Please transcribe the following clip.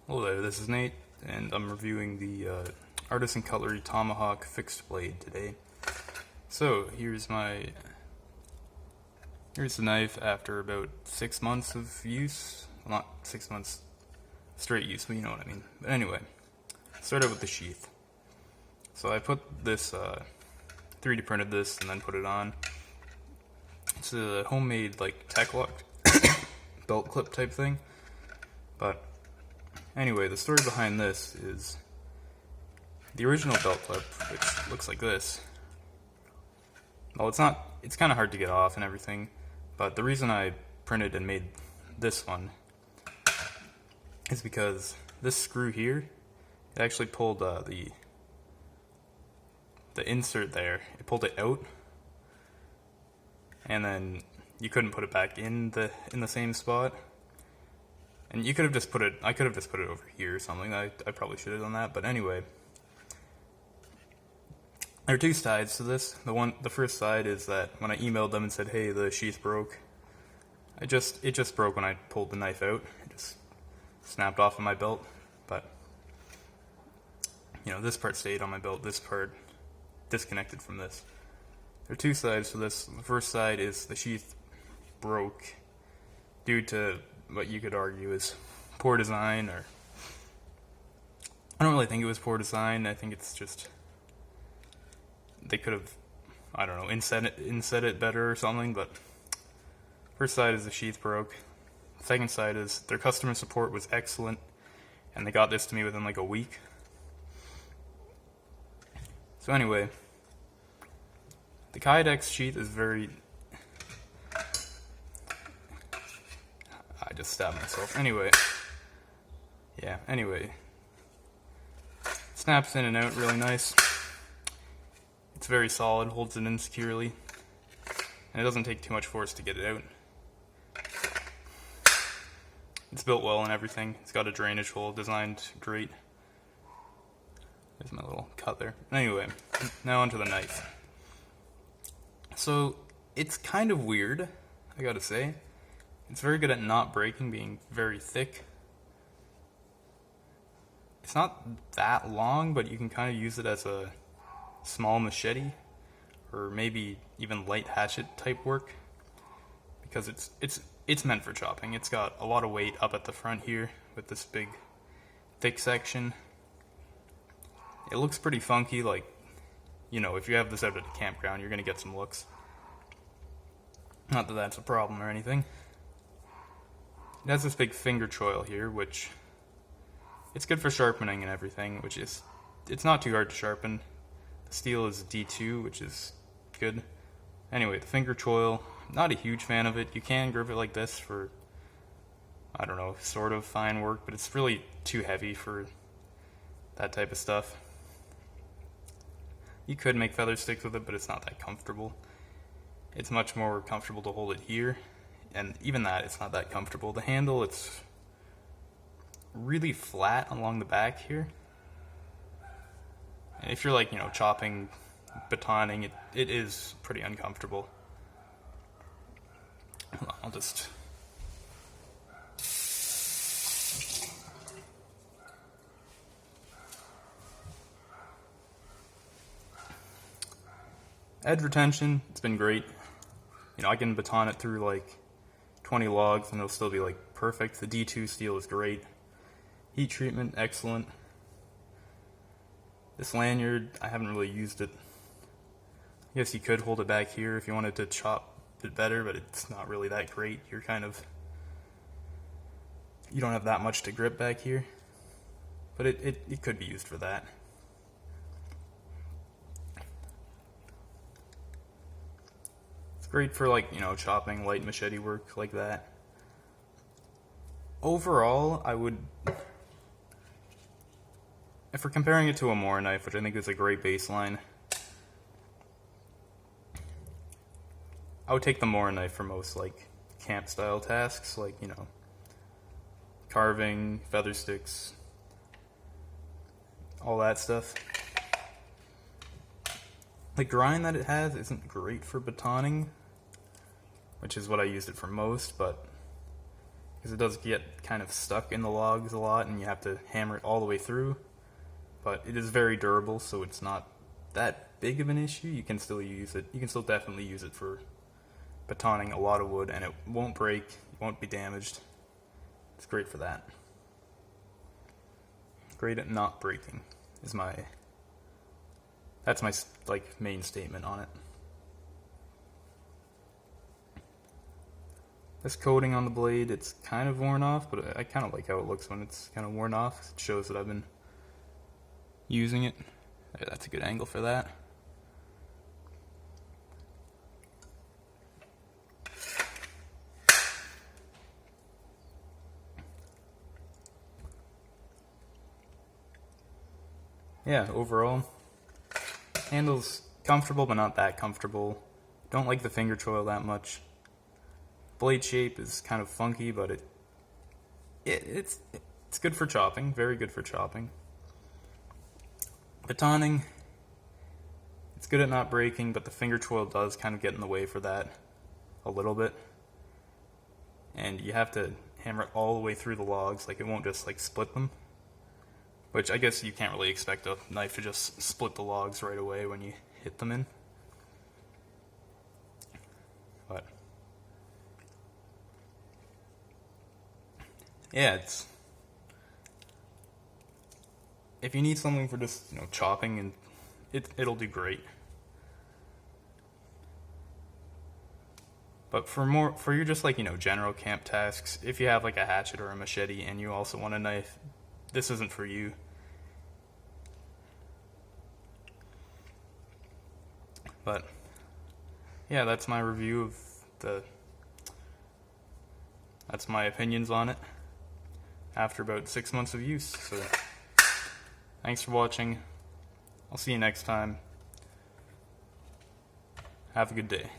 Hello there, this is Nate, and I'm reviewing the Artisan Cutlery Tomahawk fixed blade today. So, here's the knife after about 6 months of use. Well, not 6 months straight use, but you know what I mean. But anyway, start out with the sheath. So I put this, 3D printed this and then put it on. It's a homemade, like, tech lock belt clip type thing, but anyway, the story behind this is the original belt clip, which looks like this. Well, it's kind of hard to get off and everything, but the reason I printed and made this one is because this screw here, it actually pulled the insert there. It pulled it out, and then you couldn't put it back in the same spot. And you could have just put it, I could have just put it over here or something. I probably should have done that, but anyway. There are two sides to this. The first side is that when I emailed them and said, hey, the sheath broke, it just broke when I pulled the knife out. It just snapped off of my belt. But, you know, this part stayed on my belt, this part disconnected from this. There are two sides to this. The first side is the sheath broke due to what you could argue is poor design, or I don't really think it was poor design. I think it's just they could have, I don't know, inset it better or something. But first side is the sheath broke. Second side is their customer support was excellent, and they got this to me within like a week. So anyway, the Kydex sheath is very, I just stabbed myself. Anyway, snaps in and out really nice. It's very solid, holds it in securely, and it doesn't take too much force to get it out. It's built well and everything. It's got a drainage hole designed great. There's my little cut there. Anyway, now onto the knife. So, it's kind of weird, I gotta say. It's very good at not breaking, being very thick. It's not that long, but you can kind of use it as a small machete, or maybe even light hatchet type work, because it's meant for chopping. It's got a lot of weight up at the front here with this big, thick section. It looks pretty funky, like, you know, if you have this out at a campground, you're gonna get some looks. Not that that's a problem or anything. It has this big finger choil here, which it's good for sharpening and everything, it's not too hard to sharpen. The steel is D2, which is good. Anyway, the finger choil, not a huge fan of it. You can grip it like this for, I don't know, sort of fine work, but it's really too heavy for that type of stuff. You could make feather sticks with it, but it's not that comfortable. It's much more comfortable to hold it here. And even that, it's not that comfortable. The handle, it's really flat along the back here. And if you're like, you know, chopping, batoning, it is pretty uncomfortable. Hold on, I'll just... Edge retention, it's been great. You know, I can baton it through like 20 logs and it'll still be like perfect. The D2 steel is great. Heat treatment, excellent. This lanyard, I haven't really used it. I guess you could hold it back here if you wanted to chop it better, but it's not really that great. You don't have that much to grip back here. But it could be used for that. Great for, like, you know, chopping, light machete work like that. Overall, if we're comparing it to a Mora knife, which I think is a great baseline, I would take the Mora knife for most, like, camp style tasks, like, you know, carving, feather sticks, all that stuff. The grind that it has isn't great for batoning, which is what I used it for most, but because it does get kind of stuck in the logs a lot and you have to hammer it all the way through. But it is very durable, so it's not that big of an issue. You can still use it. You can still definitely use it for batoning a lot of wood, and it won't break, it won't be damaged. It's great for that. Great at not breaking is that's my like main statement on it. This coating on the blade, it's kind of worn off, but I kind of like how it looks when it's kind of worn off. It shows that I've been using it. That's a good angle for that. Yeah, overall, handle's comfortable, but not that comfortable. Don't like the finger choil that much. Blade shape is kind of funky, but it's good for chopping. Very good for chopping. Batoning, it's good at not breaking, but the finger choil does kind of get in the way for that a little bit. And you have to hammer it all the way through the logs, like it won't just like split them. Which I guess you can't really expect a knife to just split the logs right away when you hit them in. But yeah, if you need something for just, chopping, and it'll do great. But for your just like, general camp tasks, if you have like a hatchet or a machete and you also want a knife, this isn't for you. But yeah, that's my review of that's my opinions on it after about 6 months of use. So thanks for watching. I'll see you next time. Have a good day.